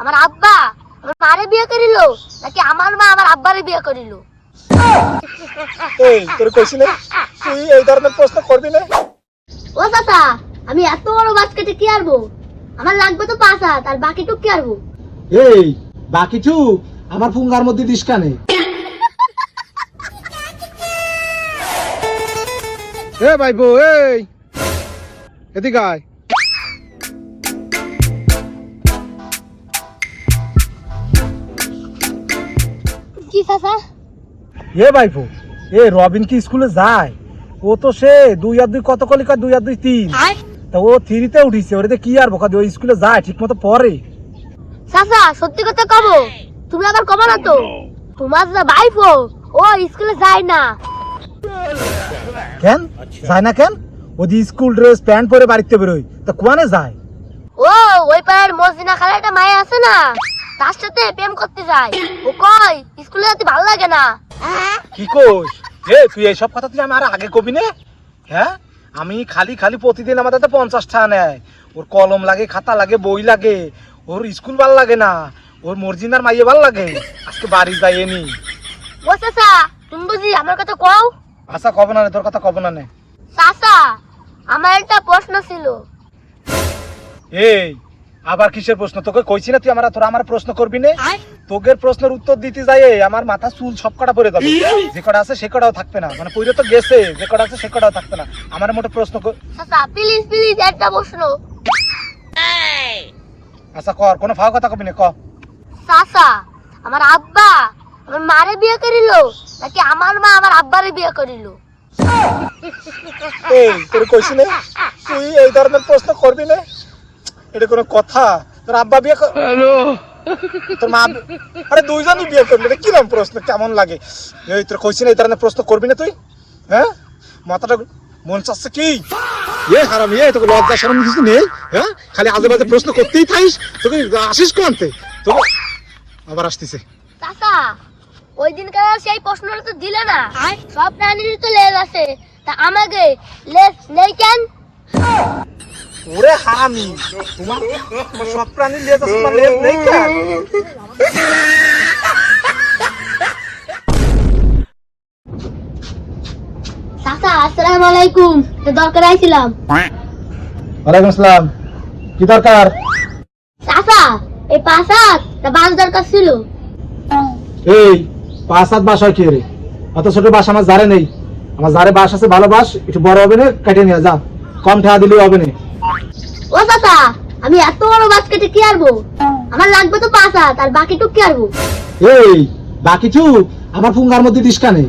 আমার আব্বা আমার মারে বিয়ে করিল নাকি আমার মা আমার আব্বারে বিয়ে করিল? এই তোর কইছি না তুই এই ধরনের প্রশ্ন করবি না। ও চাচা, আমি এত বড় মাছ কেটে কি আরবো? আমার লাগবে তো 5 হাত, আর বাকিটুক কি আরবো? এই বাকিটু আমার ফুঙ্গার মধ্যে দিস কানে। এ ভাইবো এই এদিকে আয়। কি চাচা? এ ভাইবো এ রবিন কি স্কুলে যায়? ও তো সে 2 আর 2 কত কলিকা 2 আর 2 3। তা ও 3-তে উঠিছে, ওরে কি আর বকা, ও স্কুলে যায় ঠিক মতো পড়ে? চাচা সত্যি কথা কব, তুমি আবার কবা না তো। তোমার যা ভাইপো ও স্কুলে যায় না। কেন যায় না কেন? ওদি স্কুল ড্রেস প্যান্ট পরে বাড়িতে বেরোয়, তা কোয়ানে যায়? ও ওই পাড়ার মসজিনা খালা একটা মায়া আছে না, তার সাথে প্রেম করতে যায়। ও কয় স্কুলে যেতে ভালো লাগে না। কি কোস? এ তুই এইসব কথা তুই আমার আগে কবি না। হ্যাঁ আমি খালি খালি প্রতিদিন আমাদের 50 টাকা নেয়। ওর কলম লাগে, খাতা লাগে, বই লাগে, ওর স্কুল ভাল লাগে না, ওর মর্জিনার মাইয়ে ভাল লাগে। আজকে বাড়ি যাই নি। ও চাচা তুমি বুঝি আমার কথা কও? আচ্ছা কব না নে, তোর কথা কব না নে। চাচা আমার একটা প্রশ্ন ছিল। এই আবার কিসের প্রশ্ন? তোকে কইছি না তুই তোরা আমার প্রশ্ন করবি না। তোদের প্রশ্নের উত্তর দিতে যাই আমার মাথা চুল সব কটা পড়ে যাবে। যে কটা আছে সে কটাও থাকবে না, মানে পইরে তো গেছে, যে কটা আছে সে কটাও থাকবে না। আমার মোটে প্রশ্ন চাচা প্লিজ প্লিজ একটা প্রশ্ন। আচ্ছা কর, কোনো ফাও কথা কবি না, ক। চাচা আমার আব্বা আমার মারে বিয়ে করিল নাকি আমার মা আমার আব্বারে বিয়ে করিল? এই তোর কইছি না তুই এই ধরনের প্রশ্ন করবি না। এটা কোনো কথা? তোর আব্বা বিয়ে হ্যালো তোর মা, আরে দুইজনই বিয়ে করবি, এটা কিরম প্রশ্ন, কেমন লাগে? এই তোর কইছি না এই ধরনের প্রশ্ন করবি না তুই। হ্যাঁ মাথাটা মন চাচ্ছে কি? এ হারাম, এ তোকে লজ্জা শরম কিছু নেই? হ্যাঁ খালি আজে বাজে প্রশ্ন করতেই থাকিস। তোকে আসিস কোনতে? তোকে আবার আসতেছে। চাচা ওই দিনকার সেই প্রশ্নটা তো দিলে না। সব প্রাণীর তো লেজ আছে, তা আমাকে লেজ নেই কেন? ওরে হারামি, তোমার সব প্রাণীর লেজ আছে, তোমার লেজ নেই কেন? চাচা আসসালামু আলাইকুম, তো দরকার আইছিলাম। ওয়ালাইকুম আসসালাম, কি দরকার? চাচা এই 5 হাত তা বাস দরকার ছিল। এই 5 হাত বাস হয় কি রে? অত ছোট বাস আমার জারে নেই। আমার জারে বাস আছে, ভালো বাস, একটু বড় হবে না, কেটে নিয়ে যা, কম টাকা দিলেও হবে না। ও চাচা আমি এত বড় বাস কেটে কি আরবো? আমার লাগবে তো 5 হাত, আর বাকিটুক কি আরবো? এই বাকি চু আমার ফুঙ্গার মধ্যে দিস কানে।